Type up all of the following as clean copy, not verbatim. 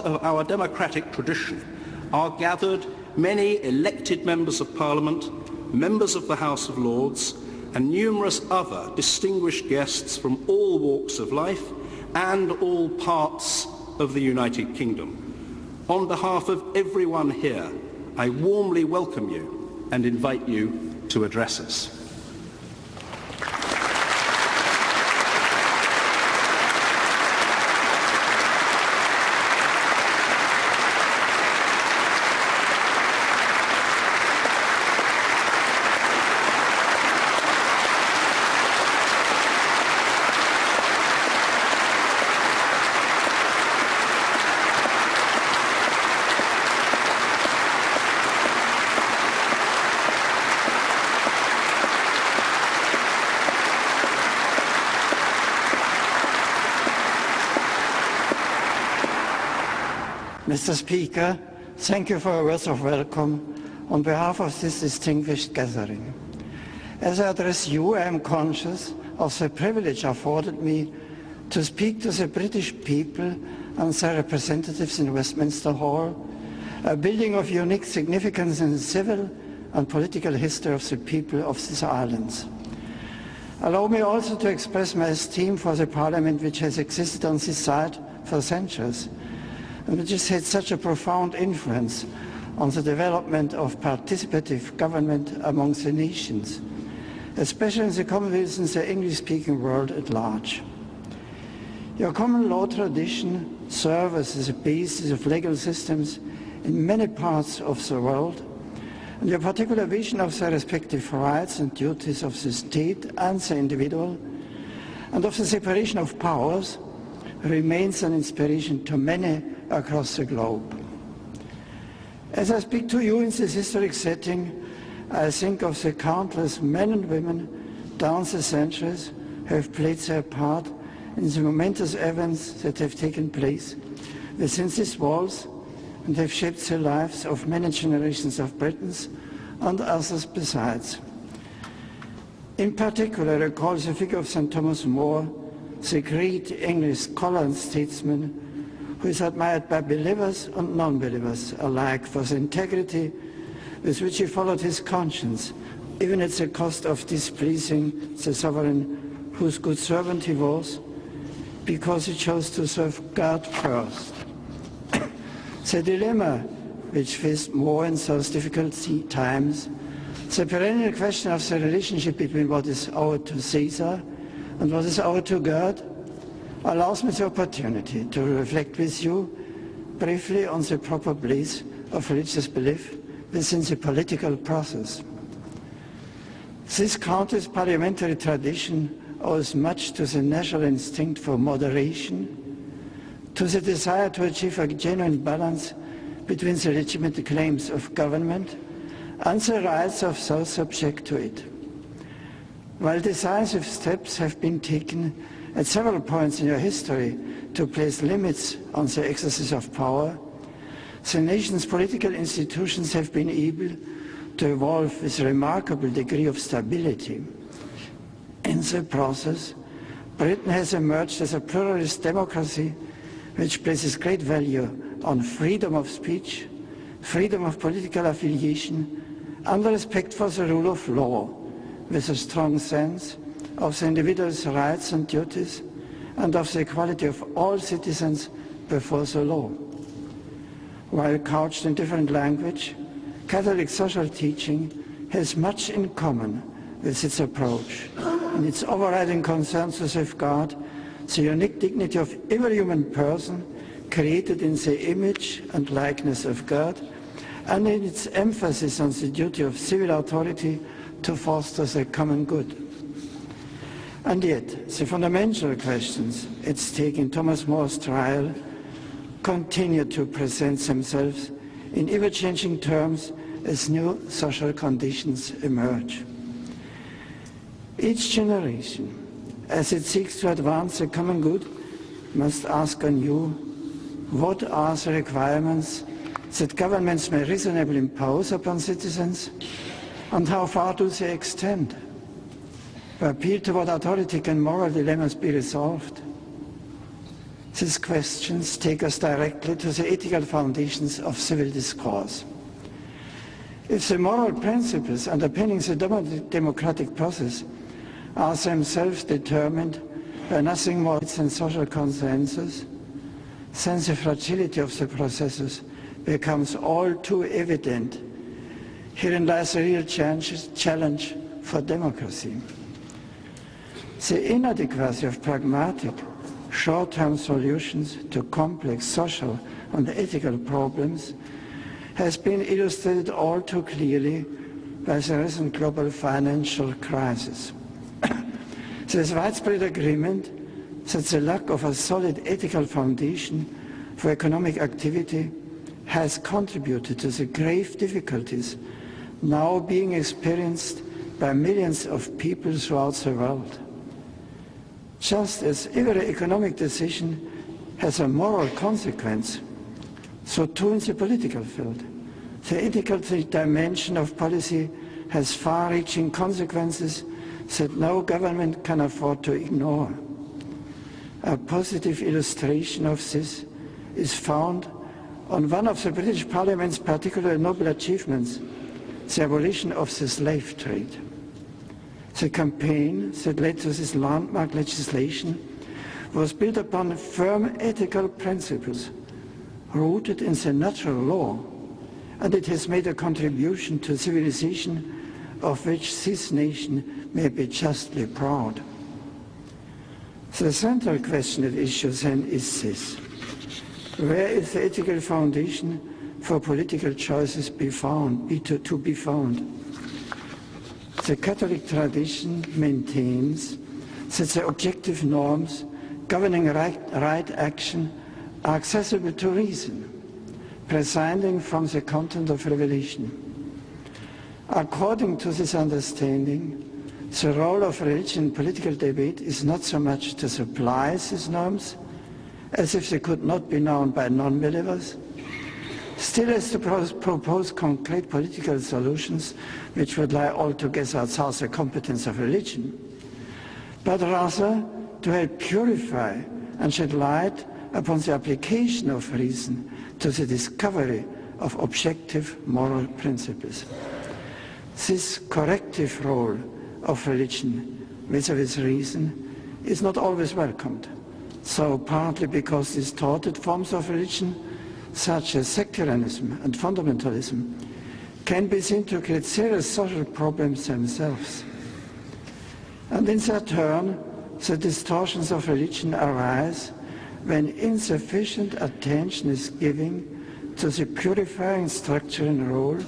of our democratic tradition are gathered many elected members of Parliament, members of the House of Lords, and numerous other distinguished guests from all walks of life and all parts of the United Kingdom. On behalf of everyone here, I warmly welcome you and invite you to address us. Mr. Speaker, thank you for your words of welcome on behalf of this distinguished gathering. As I address you, I am conscious of the privilege afforded me to speak to the British people and their representatives in Westminster Hall, a building of unique significance in the civil and political history of the people of these islands. Allow me also to express my esteem for the Parliament which has existed on this site for centuries, and which has had such a profound influence on the development of participative government amongst the nations, especially in the Commonwealth and the English-speaking world at large. Your common law tradition serves as a basis of legal systems in many parts of the world, and your particular vision of the respective rights and duties of the state and the individual, and of the separation of powers, remains an inspiration to many across the globe. As I speak to you in this historic setting, I think of the countless men and women down the centuries who have played their part in the momentous events that have taken place within these walls and have shaped the lives of many generations of Britons and others besides. In particular, I recall the figure of St. Thomas More, the great English scholar and statesman who is admired by believers and non-believers alike for the integrity with which he followed his conscience, even at the cost of displeasing the sovereign whose good servant he was, because he chose to serve God first. The dilemma which faced More in those difficult times, the perennial question of the relationship between what is owed to Caesar and what is owed to God, allows me the opportunity to reflect with you briefly on the proper place of religious belief within the political process. This country's parliamentary tradition owes much to the natural instinct for moderation, to the desire to achieve a genuine balance between the legitimate claims of government and the rights of those subject to it. While decisive steps have been taken at several points in your history to place limits on the exercise of power, the nation's political institutions have been able to evolve with a remarkable degree of stability. In the process, Britain has emerged as a pluralist democracy which places great value on freedom of speech, freedom of political affiliation, and respect for the rule of law, with a strong sense of the individual's rights and duties, and of the equality of all citizens before the law. While couched in different language, Catholic social teaching has much in common with its approach, and its overriding concern to safeguard the unique dignity of every human person created in the image and likeness of God, and in its emphasis on the duty of civil authority to foster the common good. And yet, the fundamental questions at stake in Thomas More's trial continue to present themselves in ever-changing terms as new social conditions emerge. Each generation, as it seeks to advance the common good, must ask anew, what are the requirements that governments may reasonably impose upon citizens, and how far do they extend? To appeal to what authority can moral dilemmas be resolved? These questions take us directly to the ethical foundations of civil discourse. If the moral principles underpinning the democratic process are themselves determined by nothing more than social consensus, then the fragility of the processes becomes all too evident. Herein lies a real challenge for democracy. The inadequacy of pragmatic, short-term solutions to complex social and ethical problems has been illustrated all too clearly by the recent global financial crisis. There is widespread agreement that the lack of a solid ethical foundation for economic activity has contributed to the grave difficulties now being experienced by millions of people throughout the world. Just as every economic decision has a moral consequence, so too in the political field. The ethical dimension of policy has far-reaching consequences that no government can afford to ignore. A positive illustration of this is found on one of the British Parliament's particular noble achievements, the abolition of the slave trade. The campaign that led to this landmark legislation was built upon firm ethical principles rooted in the natural law, and it has made a contribution to civilization of which this nation may be justly proud. The central question at issue then is this: where is the ethical foundation for political choices to be found? The Catholic tradition maintains that the objective norms governing right action are accessible to reason, presiding from the content of revelation. According to this understanding, the role of religion in political debate is not so much to supply these norms, as if they could not be known by non-believers, still as to propose concrete political solutions which would lie altogether outside the competence of religion, but rather to help purify and shed light upon the application of reason to the discovery of objective moral principles. This corrective role of religion vis-à-vis reason is not always welcomed, so partly because distorted forms of religion such as sectarianism and fundamentalism can be seen to create serious social problems themselves. And in their turn, the distortions of religion arise when insufficient attention is given to the purifying structure and role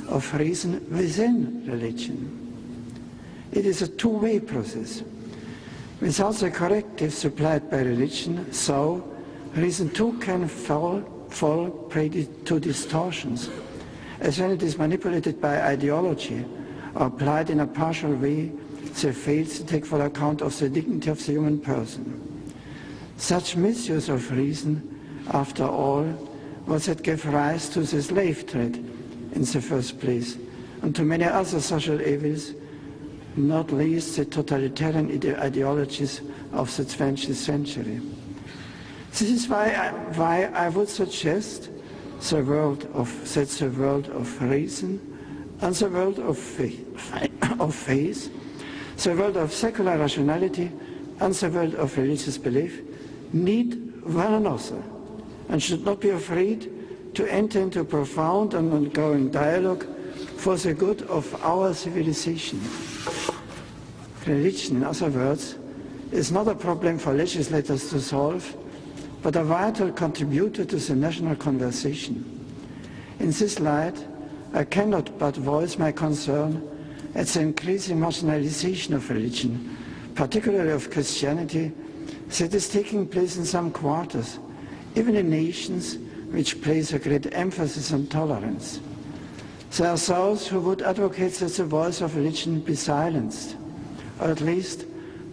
of reason within religion. It is a two-way process. Without the corrective supplied by religion, so reason too can fall prey to distortions, as when it is manipulated by ideology or applied in a partial way that fails to take full account of the dignity of the human person. Such misuse of reason, after all, was what gave rise to the slave trade in the first place, and to many other social evils, not least the totalitarian ideologies of the 20th century. This is why I would suggest the world of reason and the world of faith, the world of secular rationality and the world of religious belief need one another and should not be afraid to enter into profound and ongoing dialogue for the good of our civilization. Religion, in other words, is not a problem for legislators to solve, but a vital contributor to the national conversation. In this light, I cannot but voice my concern at the increasing marginalization of religion, particularly of Christianity, that is taking place in some quarters, even in nations which place a great emphasis on tolerance. There are those who would advocate that the voice of religion be silenced, or at least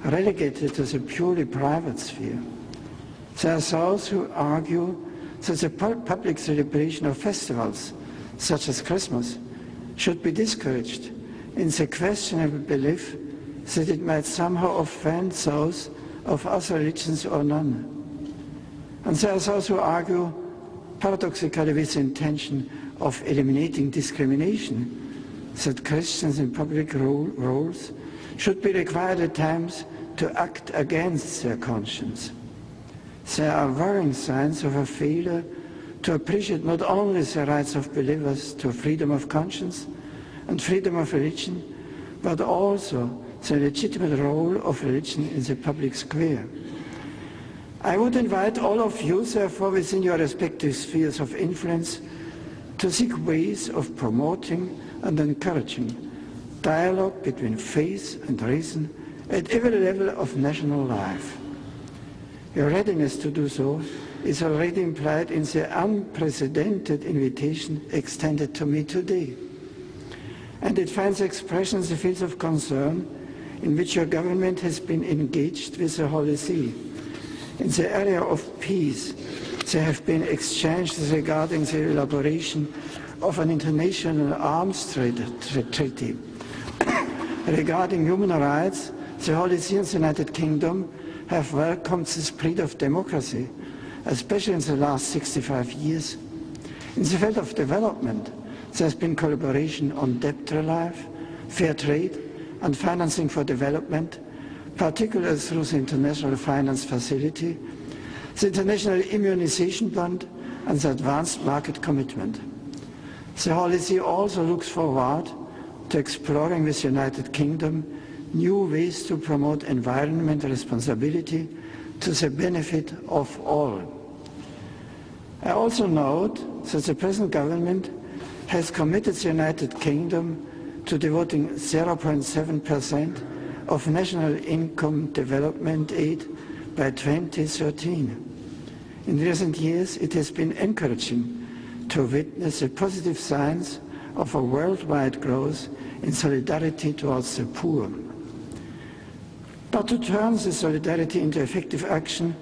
relegated to the purely private sphere. There are those who argue that the public celebration of festivals, such as Christmas, should be discouraged in the questionable belief that it might somehow offend those of other religions or none. And there are those who argue, paradoxically with the intention of eliminating discrimination, that Christians in public roles should be required at times to act against their conscience. There are worrying signs of a failure to appreciate not only the rights of believers to freedom of conscience and freedom of religion, but also the legitimate role of religion in the public square. I would invite all of you, therefore, within your respective spheres of influence, to seek ways of promoting and encouraging dialogue between faith and reason at every level of national life. Your readiness to do so is already implied in the unprecedented invitation extended to me today. And it finds expression in the fields of concern in which your government has been engaged with the Holy See. In the area of peace, there have been exchanges regarding the elaboration of an international arms treaty. Regarding human rights, the Holy See and the United Kingdom have welcomed the spirit of democracy, especially in the last 65 years. In the field of development, there has been collaboration on debt relief, fair trade and financing for development, particularly through the International Finance Facility, the International Immunization Fund and the Advanced Market Commitment. The Holy See also looks forward to exploring with the United Kingdom new ways to promote environmental responsibility to the benefit of all. I also note that the present government has committed the United Kingdom to devoting 0.7% of national income development aid by 2013. In recent years, it has been encouraging to witness the positive signs of a worldwide growth in solidarity towards the poor. But to turn this solidarity into effective action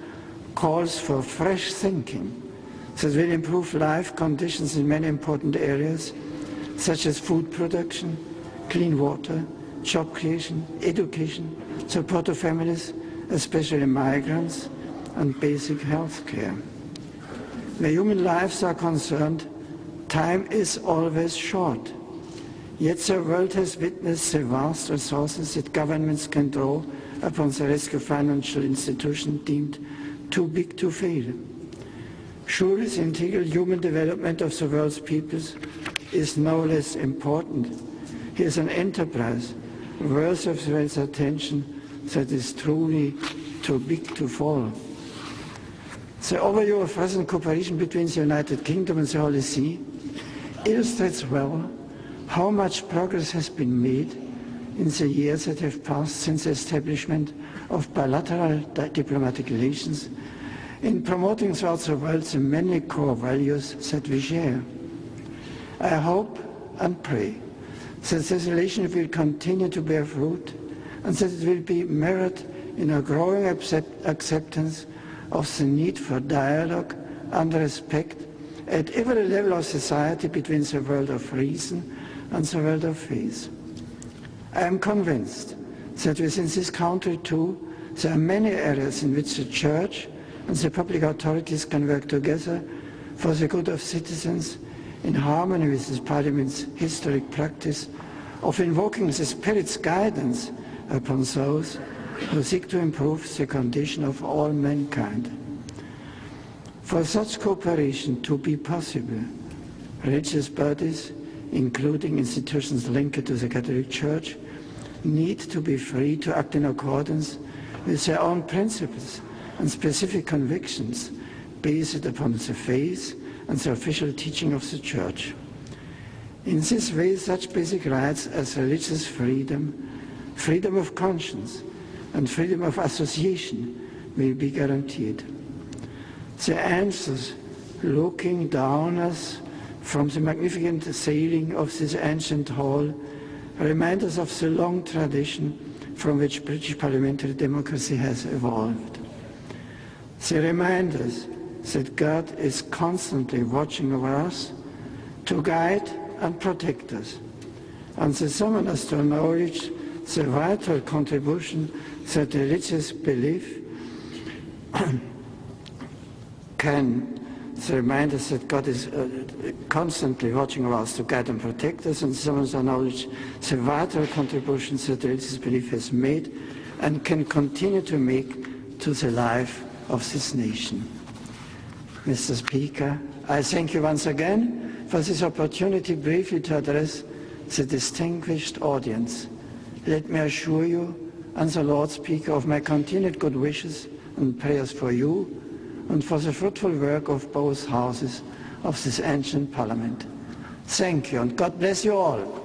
calls for fresh thinking that will improve life conditions in many important areas, such as food production, clean water, job creation, education, support of families, especially migrants, and basic health care. Where human lives are concerned, time is always short. Yet the world has witnessed the vast resources that governments can draw upon the rescue financial institution deemed too big to fail. Surely the integral human development of the world's peoples is no less important. Here's an enterprise worth of the world's attention that is truly too big to fall. The overview of present cooperation between the United Kingdom and the Holy See illustrates well how much progress has been made in the years that have passed since the establishment of bilateral diplomatic relations in promoting throughout the world the many core values that we share. I hope and pray that this relationship will continue to bear fruit and that it will be mirrored in a growing acceptance of the need for dialogue and respect at every level of society between the world of reason and the world of faith. I am convinced that within this country too, there are many areas in which the Church and the public authorities can work together for the good of citizens in harmony with this Parliament's historic practice of invoking the Spirit's guidance upon those who seek to improve the condition of all mankind. For such cooperation to be possible, religious bodies, including institutions linked to the Catholic Church, need to be free to act in accordance with their own principles and specific convictions based upon the faith and the official teaching of the Church. In this way, such basic rights as religious freedom, freedom of conscience, and freedom of association will be guaranteed. The answers looking down us from the magnificent ceiling of this ancient hall remind us of the long tradition from which British parliamentary democracy has evolved. They remind us that God is constantly watching over us to guide and protect us, and they summon us to acknowledge the vital contribution that religious belief can remind us that God is constantly watching over us to guide and protect us, and someone's acknowledge the vital contributions that religious belief has made and can continue to make to the life of this nation. Mr. Speaker, I thank you once again for this opportunity briefly to address the distinguished audience. Let me assure you and the Lord Speaker of my continued good wishes and prayers for you and for the fruitful work of both houses of this ancient Parliament. Thank you, and God bless you all.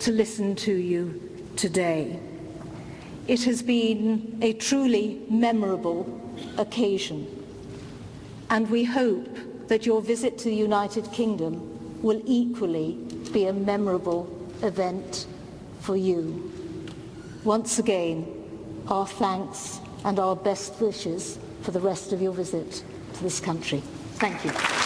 To listen to you today. It has been a truly memorable occasion, and we hope that your visit to the United Kingdom will equally be a memorable event for you. Once again, our thanks and our best wishes for the rest of your visit to this country. Thank you.